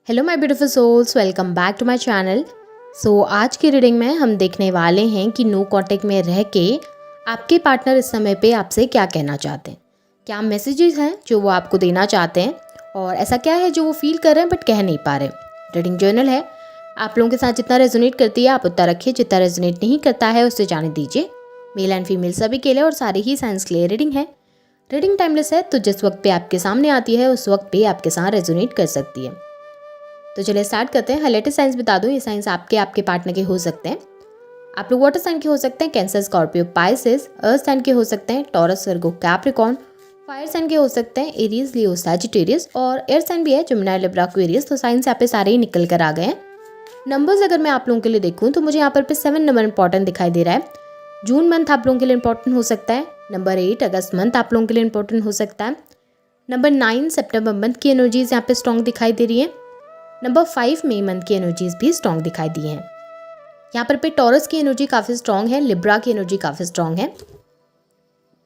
Hello my beautiful souls, welcome back to my channel. आज की reading में हम देखने वाले हैं कि नो कांटेक्ट में रह के आपके पार्टनर इस समय पे आपसे क्या कहना चाहते हैं, क्या मैसेजेस हैं जो वो आपको देना चाहते हैं और ऐसा क्या है जो वो फील कर रहे हैं बट कह नहीं पा रहे। रीडिंग जर्नल है, आप लोगों के साथ जितना रेजोनेट करती है आप उतना रखिए, जितना रेजोनेट नहीं करता है उससे जाने दीजिए। मेल एंड फीमेल सभी के लिए और सारे ही साइंस के लिए रीडिंग है। रीडिंग टाइमलेस है, तो जिस वक्त पे आपके सामने आती है उस वक्त पे आपके साथ रेजोनेट कर सकती है। तो चलिए स्टार्ट करते हैं। हाईलाइटेड साइंस बता दूं, ये साइंस आपके पार्टनर के हो सकते हैं। आप लोग वाटर साइन के हो सकते हैं, cancer, Scorpio, Pisces. Earth sign के हो सकते हैं, Taurus, Virgo, Capricorn. Fire sign के हो सकते हैं, एरीज, लियो, सैजिटेरियस। और एयर साइन भी है, जेमिनी, लिब्रा, एक्वेरियस। तो साइंस यहाँ पे सारे ही निकल कर आ गए हैं। नंबर्स अगर मैं आप लोगों के लिए देखूँ तो मुझे यहाँ पर 7 नंबर इंपॉर्टेंट दिखाई दे रहा है। जून मंथ आप लोगों के लिए इंपॉर्टेंट हो सकता है। नंबर 8 अगस्त मंथ आप लोगों के लिए इंपॉर्टेंट हो सकता है। नंबर 9 सितंबर मंथ की एनर्जीज यहाँ पे स्ट्रॉन्ग दिखाई दे रही है। नंबर 5 मई मंथ की एनर्जीज भी स्ट्रॉन्ग दिखाई दी हैं। यहाँ पर टॉरस की एनर्जी काफ़ी स्ट्रॉन्ग है, लिब्रा की एनर्जी काफ़ी स्ट्रॉन्ग है,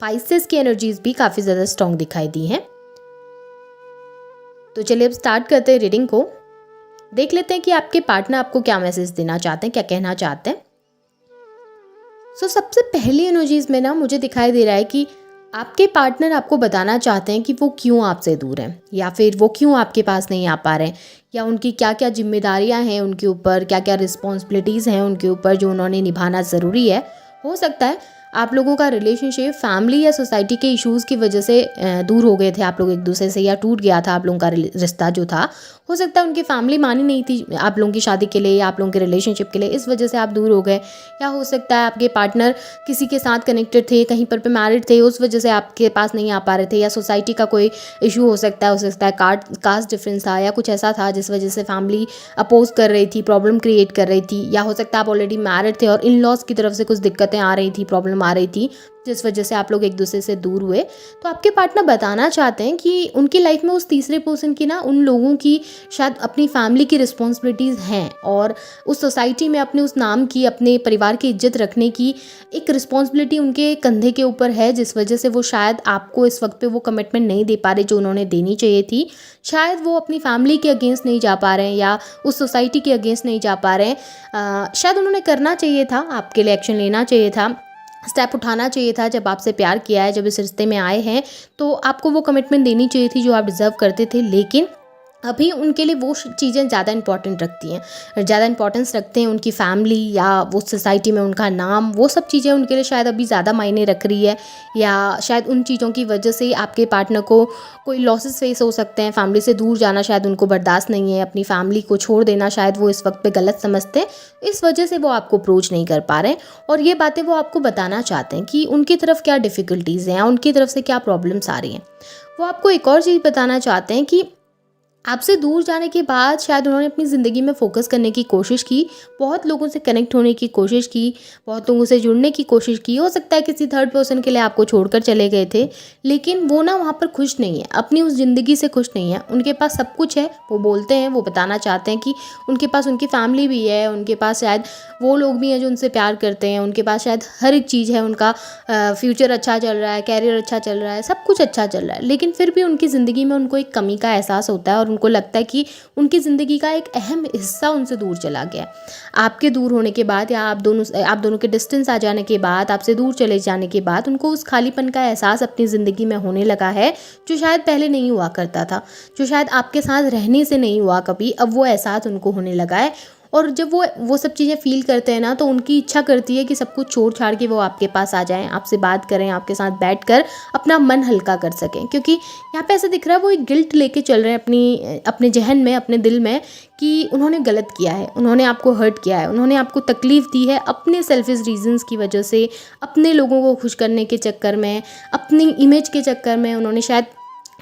पाइसेस की एनर्जीज भी काफ़ी ज़्यादा स्ट्रॉन्ग दिखाई दी हैं। तो चलिए अब स्टार्ट करते हैं रीडिंग को। देख लेते हैं कि आपके पार्टनर आपको क्या मैसेज देना चाहते हैं, क्या कहना चाहते हैं। सबसे पहली एनर्जीज में ना मुझे दिखाई दे रहा है कि आपके पार्टनर आपको बताना चाहते हैं कि वो क्यों आपसे दूर हैं, या फिर वो क्यों आपके पास नहीं आ पा रहे हैं, या उनकी क्या क्या जिम्मेदारियां हैं उनके ऊपर, क्या क्या रिस्पॉन्सिबिलिटीज़ हैं उनके ऊपर जो उन्होंने निभाना ज़रूरी है। हो सकता है आप लोगों का रिलेशनशिप फैमिली या सोसाइटी के इश्यूज़ की वजह से दूर हो गए थे आप लोग एक दूसरे से, या टूट गया था आप लोगों का रिश्ता जो था। हो सकता है उनकी फैमिली मानी नहीं थी आप लोगों की शादी के लिए या आप लोगों के रिलेशनशिप के लिए, इस वजह से आप दूर हो गए। या हो सकता है आपके पार्टनर किसी के साथ कनेक्टेड थे, कहीं पर पे मैरिड थे, उस वजह से आपके पास नहीं आ पा रहे थे। या सोसाइटी का कोई इशू हो सकता है कास्ट डिफरेंस था या कुछ ऐसा था जिस वजह से फैमिली अपोज कर रही थी, प्रॉब्लम क्रिएट कर रही थी। या हो सकता है आप ऑलरेडी मैरिड थे और इन लॉज की तरफ से कुछ दिक्कतें आ रही थी, प्रॉब्लम आ रही थी, जिस वजह से आप लोग एक दूसरे से दूर हुए। तो आपके पार्टनर बताना चाहते हैं कि उनकी लाइफ में उस तीसरे पर्सन की ना, उन लोगों की शायद अपनी फैमिली की रिस्पॉन्सिबिलिटीज़ हैं, और उस सोसाइटी में अपने उस नाम की, अपने परिवार की इज्जत रखने की एक रिस्पॉन्सिबिलिटी उनके कंधे के ऊपर है, जिस वजह से वो शायद आपको इस वक्त पे वो कमिटमेंट नहीं दे पा रहे जो उन्होंने देनी चाहिए थी। शायद वो अपनी फैमिली के अगेंस्ट नहीं जा पा रहे हैं या उस सोसाइटी के अगेंस्ट नहीं जा पा रहे हैं। शायद उन्होंने करना चाहिए था, आपके लिए एक्शन लेना चाहिए था, स्टेप उठाना चाहिए था। जब आपसे प्यार किया है, जब इस रिश्ते में आए हैं, तो आपको वो कमिटमेंट देनी चाहिए थी जो आप डिज़र्व करते थे। लेकिन अभी उनके लिए वो चीज़ें ज़्यादा इंपॉर्टेंट रखती हैं, ज़्यादा इंपॉर्टेंस रखते हैं उनकी फैमिली या वो सोसाइटी में उनका नाम, वो सब चीज़ें उनके लिए शायद अभी ज़्यादा मायने रख रही है। या शायद उन चीज़ों की वजह से आपके पार्टनर को कोई लॉसेस फेस हो सकते हैं। फैमिली से दूर जाना शायद उनको बर्दाश्त नहीं है, अपनी फैमिली को छोड़ देना शायद वो इस वक्त पे गलत समझते हैं। इस वजह से वो आपको अप्रोच नहीं कर पा रहे हैं, और ये बातें वो आपको बताना चाहते हैं कि उनकी तरफ क्या डिफ़िकल्टीज़ हैं, उनकी तरफ से क्या प्रॉब्लम्स आ रही हैं। वो आपको एक और चीज़ बताना चाहते हैं कि आपसे दूर जाने के बाद शायद उन्होंने अपनी ज़िंदगी में फ़ोकस करने की कोशिश की, बहुत लोगों से कनेक्ट होने की कोशिश की, बहुत लोगों से जुड़ने की कोशिश की। हो सकता है किसी थर्ड पर्सन के लिए आपको छोड़कर चले गए थे, लेकिन वो ना वहाँ पर खुश नहीं है, अपनी उस ज़िंदगी से खुश नहीं है। उनके पास सब कुछ है, वो बोलते हैं, वो बताना चाहते हैं कि उनके पास उनकी फैमिली भी है, उनके पास शायद वो लोग भी हैं जो उनसे प्यार करते हैं, उनके पास शायद हर एक चीज़ है, उनका फ्यूचर अच्छा चल रहा है, कैरियर अच्छा चल रहा है, सब कुछ अच्छा चल रहा है। लेकिन फिर भी उनकी ज़िंदगी में उनको एक कमी का एहसास होता है और उनको लगता है कि उनकी ज़िंदगी का एक अहम हिस्सा उनसे दूर चला गया है। आपके दूर होने के बाद या आप दोनों के डिस्टेंस आ जाने के बाद, आपसे दूर चले जाने के बाद उनको उस खालीपन का एहसास अपनी ज़िंदगी में होने लगा है, जो शायद पहले नहीं हुआ करता था, जो शायद आपके साथ रहने से नहीं हुआ कभी। अब वो एहसास उनको होने लगा है, और जब वो सब चीज़ें फ़ील करते हैं ना, तो उनकी इच्छा करती है कि सब कुछ छोड़ छाड़ के वो आपके पास आ जाएं, आपसे बात करें, आपके साथ बैठकर अपना मन हल्का कर सकें। क्योंकि यहाँ पे ऐसा दिख रहा है वो एक गिल्ट लेके चल रहे हैं अपने जहन में, अपने दिल में, कि उन्होंने गलत किया है, उन्होंने आपको हर्ट किया है, उन्होंने आपको तकलीफ़ दी है अपने सेल्फिश रीजंस की वजह से, अपने लोगों को खुश करने के चक्कर में, अपनी इमेज के चक्कर में उन्होंने शायद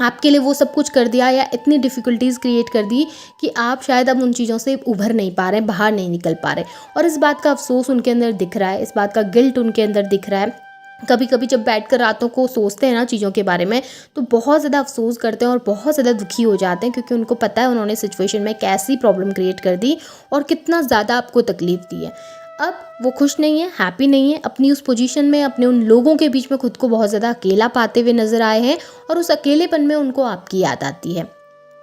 आपके लिए वो सब कुछ कर दिया, या इतनी डिफ़िकल्टीज़ क्रिएट कर दी कि आप शायद अब उन चीज़ों से उभर नहीं पा रहे, बाहर नहीं निकल पा रहे। और इस बात का अफसोस उनके अंदर दिख रहा है, इस बात का गिल्ट उनके अंदर दिख रहा है। कभी कभी जब बैठकर रातों को सोचते हैं ना चीज़ों के बारे में, तो बहुत ज़्यादा अफसोस करते हैं और बहुत ज़्यादा दुखी हो जाते हैं, क्योंकि उनको पता है उन्होंने सिचुएशन में कैसी प्रॉब्लम क्रिएट कर दी और कितना ज़्यादा आपको तकलीफ़ दी है। अब वो खुश नहीं है, हैप्पी नहीं है, अपनी उस पोजीशन में, अपने उन लोगों के बीच में खुद को बहुत ज़्यादा अकेला पाते हुए नज़र आए हैं, और उस अकेलेपन में उनको आपकी याद आती है।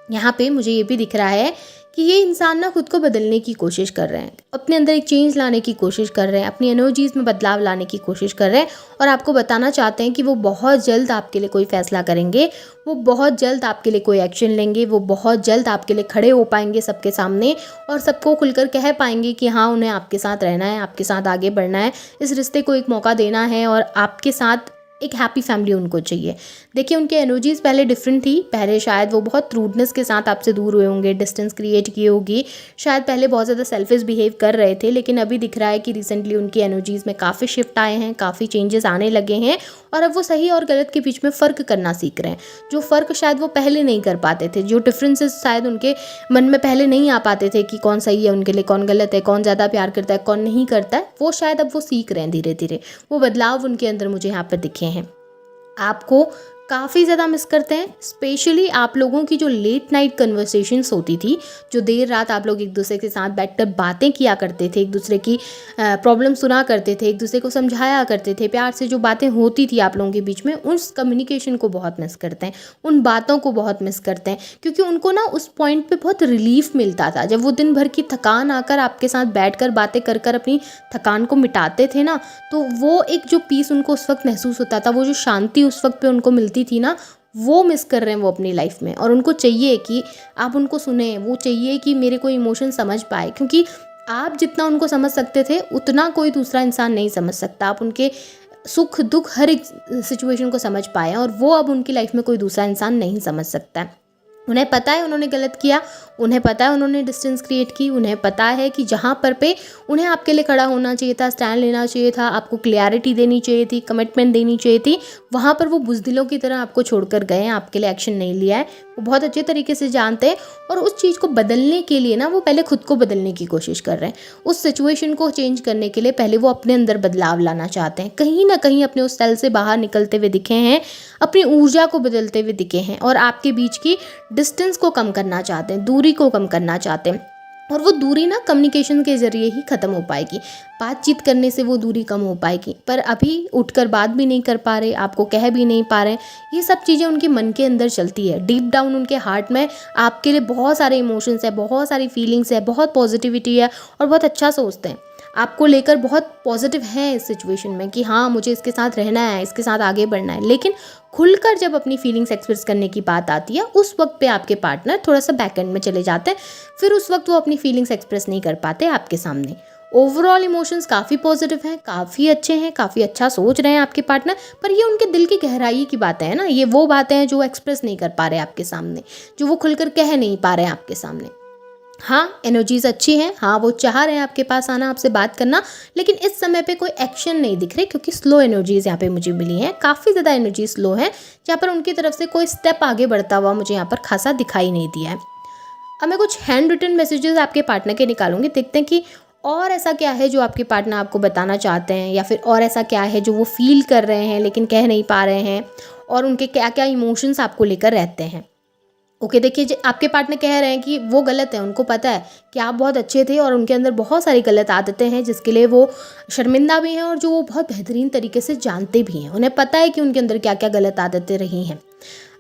यहाँ पे मुझे ये भी दिख रहा है कि ये इंसान ना खुद को बदलने की कोशिश कर रहे हैं, अपने अंदर एक चेंज लाने की कोशिश कर रहे हैं, अपनी एनर्जीज़ में बदलाव लाने की कोशिश कर रहे हैं और आपको बताना चाहते हैं कि वो बहुत जल्द आपके लिए कोई फ़ैसला करेंगे, वो बहुत जल्द आपके लिए कोई एक्शन लेंगे, वो बहुत जल्द आपके लिए खड़े हो पाएंगे सबके सामने और सबको खुलकर कह पाएंगे कि हाँ, उन्हें आपके साथ रहना है, आपके साथ आगे बढ़ना है, इस रिश्ते को एक मौका देना है और आपके साथ एक हैप्पी फैमिली उनको चाहिए। देखिए, उनकी एनर्जीज़ पहले डिफरेंट थी, पहले शायद वो बहुत रूडनेस के साथ आपसे दूर हुए होंगे, डिस्टेंस क्रिएट की होगी, शायद पहले बहुत ज़्यादा सेल्फिश बिहेव कर रहे थे, लेकिन अभी दिख रहा है कि रिसेंटली उनकी एनर्जीज़ में काफ़ी शिफ्ट आए हैं, काफ़ी चेंजेस आने लगे हैं और अब वो सही और गलत के बीच में फ़र्क करना सीख रहे हैं। जो फ़र्क शायद वो पहले नहीं कर पाते थे, जो डिफरेंसेस शायद उनके मन में पहले नहीं आ पाते थे कि कौन सही है उनके लिए, कौन गलत है, कौन ज़्यादा प्यार करता है, कौन नहीं करता है, वो शायद अब वो सीख रहे हैं धीरे धीरे। वो बदलाव उनके अंदर मुझे यहाँ पर दिखे हैं। आपको काफ़ी ज़्यादा मिस करते हैं, स्पेशली आप लोगों की जो लेट नाइट कन्वर्सेशंस होती थी, जो देर रात आप लोग एक दूसरे के साथ बैठकर बातें किया करते थे, एक दूसरे की प्रॉब्लम सुना करते थे, एक दूसरे को समझाया करते थे, प्यार से जो बातें होती थी आप लोगों के बीच में, उस कम्युनिकेशन को बहुत मिस करते हैं, उन बातों को बहुत मिस करते हैं, क्योंकि उनको ना उस पॉइंट पे बहुत रिलीफ मिलता था जब वो दिन भर की थकान आकर आपके साथ बैठकर बातें कर कर अपनी थकान को मिटाते थे ना, तो वो एक जो पीस उनको उस वक्त महसूस होता था, वो जो शांति उस वक्त पे उनको मिलती थी ना, वो मिस कर रहे हैं वो अपनी लाइफ में। और उनको चाहिए कि आप उनको सुने, वो चाहिए कि मेरे को इमोशन समझ पाए, क्योंकि आप जितना उनको समझ सकते थे उतना कोई दूसरा इंसान नहीं समझ सकता। आप उनके सुख दुख हर एक सिचुएशन को समझ पाए और वो अब उनकी लाइफ में कोई दूसरा इंसान नहीं समझ सकता है। उन्हें पता है उन्होंने गलत किया, उन्हें पता है उन्होंने डिस्टेंस क्रिएट की, उन्हें पता है कि जहाँ पर पे उन्हें आपके लिए खड़ा होना चाहिए था, स्टैंड लेना चाहिए था, आपको क्लियरिटी देनी चाहिए थी, कमिटमेंट देनी चाहिए थी, वहाँ पर वो बुज़दिलों की तरह आपको छोड़कर गए हैं, आपके लिए एक्शन नहीं लिया है। वो बहुत अच्छे तरीके से जानते हैं और उस चीज़ को बदलने के लिए ना वो पहले खुद को बदलने की कोशिश कर रहे हैं। उस सिचुएशन को चेंज करने के लिए पहले वो अपने अंदर बदलाव लाना चाहते हैं, कहीं ना कहीं अपने उस सेल से बाहर निकलते हुए दिखे हैं, अपनी ऊर्जा को बदलते हुए दिखे हैं और आपके बीच की डिस्टेंस को कम करना चाहते हैं, दूरी को कम करना चाहते हैं। और वो दूरी ना कम्युनिकेशन के ज़रिए ही ख़त्म हो पाएगी, बातचीत करने से वो दूरी कम हो पाएगी। पर अभी उठकर बात भी नहीं कर पा रहे, आपको कह भी नहीं पा रहे, ये सब चीज़ें उनके मन के अंदर चलती है। डीप डाउन उनके हार्ट में आपके लिए बहुत सारे इमोशंस है, बहुत सारी फीलिंग्स है, बहुत पॉजिटिविटी है और बहुत अच्छा सोचते हैं, आपको लेकर बहुत पॉजिटिव है इस सिचुएशन में कि हाँ, मुझे इसके साथ रहना है, इसके साथ आगे बढ़ना है। लेकिन खुलकर जब अपनी फीलिंग्स एक्सप्रेस करने की बात आती है, उस वक्त पे आपके पार्टनर थोड़ा सा बैक एंड में चले जाते हैं, फिर उस वक्त वो अपनी फीलिंग्स एक्सप्रेस नहीं कर पाते आपके सामने। ओवरऑल इमोशंस काफ़ी पॉजिटिव हैं, काफ़ी अच्छे हैं, काफ़ी अच्छा सोच रहे हैं आपके पार्टनर, पर ये उनके दिल की गहराई की बातें हैं ना, ये वो बातें हैं जो एक्सप्रेस नहीं कर पा रहे आपके सामने, जो वो खुलकर कह नहीं पा रहे हैं आपके सामने। हाँ, एनर्जीज़ अच्छी हैं, हाँ वो चाह रहे हैं आपके पास आना, आपसे बात करना, लेकिन इस समय पे कोई एक्शन नहीं दिख रहे, क्योंकि स्लो एनर्जीज़ यहाँ पे मुझे मिली हैं, काफ़ी ज़्यादा एनर्जी स्लो है, जहाँ पर उनकी तरफ से कोई स्टेप आगे बढ़ता हुआ मुझे यहाँ पर खासा दिखाई नहीं दिया है। अब मैं कुछ हैंड रिटन मैसेजेस आपके पार्टनर के निकालूंगी, देखते हैं कि और ऐसा क्या है जो आपके पार्टनर आपको बताना चाहते हैं, या फिर और ऐसा क्या है जो वो फील कर रहे हैं लेकिन कह नहीं पा रहे हैं, और उनके क्या क्या इमोशंस आपको लेकर रहते हैं। ओके, देखिए, आपके पार्टनर कह रहे हैं कि वो गलत है, उनको पता है कि आप बहुत अच्छे थे और उनके अंदर बहुत सारी गलत आदतें हैं जिसके लिए वो शर्मिंदा भी हैं और जो वो बहुत बेहतरीन तरीके से जानते भी हैं। उन्हें पता है कि उनके अंदर क्या क्या गलत आदतें रही हैं।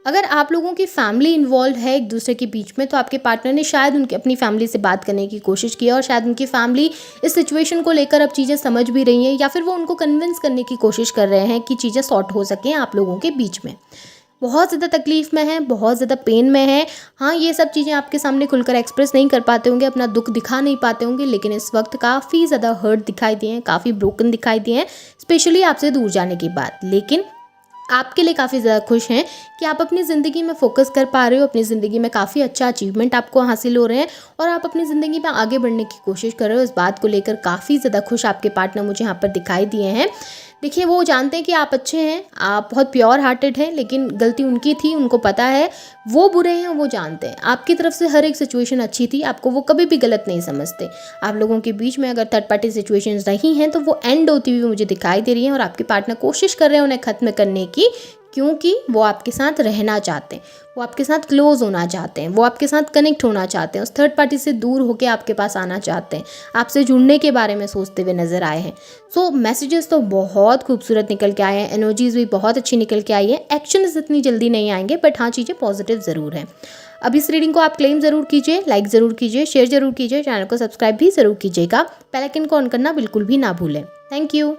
अगर आप लोगों की फैमिली इन्वॉल्व है एक दूसरे के बीच में, तो आपके पार्टनर ने शायद उनके अपनी फैमिली से बात करने की कोशिश की और शायद उनकी फैमिली इस सिचुएशन को लेकर अब चीज़ें समझ भी रही हैं, या फिर वो उनको कन्विंस करने की कोशिश कर रहे हैं कि चीज़ें सॉर्ट हो सकें आप लोगों के बीच में। बहुत ज़्यादा तकलीफ़ में है, बहुत ज़्यादा पेन में है। हाँ, ये सब चीज़ें आपके सामने खुलकर एक्सप्रेस नहीं कर पाते होंगे, अपना दुख दिखा नहीं पाते होंगे, लेकिन इस वक्त काफ़ी ज़्यादा हर्ट दिखाई दिए हैं, काफ़ी ब्रोकन दिखाई दिए हैं, स्पेशली आपसे दूर जाने के बाद। लेकिन आपके लिए काफ़ी ज़्यादा खुश हैं कि आप अपनी ज़िंदगी में फोकस कर पा रहे हो, अपनी ज़िंदगी में काफ़ी अच्छा अचीवमेंट आपको हासिल हो रहे हैं और आप अपनी ज़िंदगी में आगे बढ़ने की कोशिश कर रहे हो। इस बात को लेकर काफ़ी ज़्यादा खुश आपके पार्टनर मुझे यहाँ पर दिखाई दिए हैं। देखिए, वो जानते हैं कि आप अच्छे हैं, आप बहुत प्योर हार्टेड हैं, लेकिन गलती उनकी थी, उनको पता है, वो बुरे हैं, वो जानते हैं। आपकी तरफ से हर एक सिचुएशन अच्छी थी, आपको वो कभी भी गलत नहीं समझते। आप लोगों के बीच में अगर थर्ड पार्टी सिचुएशंस रही हैं तो वो एंड होती हुई मुझे दिखाई दे रही हैं और आपके पार्टनर कोशिश कर रहे हैं उन्हें ख़त्म करने की, क्योंकि वो आपके साथ रहना चाहते हैं, वो आपके साथ क्लोज होना चाहते हैं, वो आपके साथ कनेक्ट होना चाहते हैं, उस थर्ड पार्टी से दूर होकर आपके पास आना चाहते हैं, आपसे जुड़ने के बारे में सोचते हुए नज़र आए हैं। सो मैसेजेस तो बहुत खूबसूरत निकल के आए हैं, एनर्जीज़ भी बहुत अच्छी निकल के आई है। एक्शंस इतनी जल्दी नहीं आएंगे, बट हाँ, चीज़ें पॉजिटिव ज़रूर हैं। अब इस रीडिंग को आप क्लेम ज़रूर कीजिए, लाइक ज़रूर कीजिए, शेयर ज़रूर कीजिए, चैनल को सब्सक्राइब भी ज़रूर कीजिएगा। बेल आइकन को ऑन करना बिल्कुल भी ना भूलें। Thank you.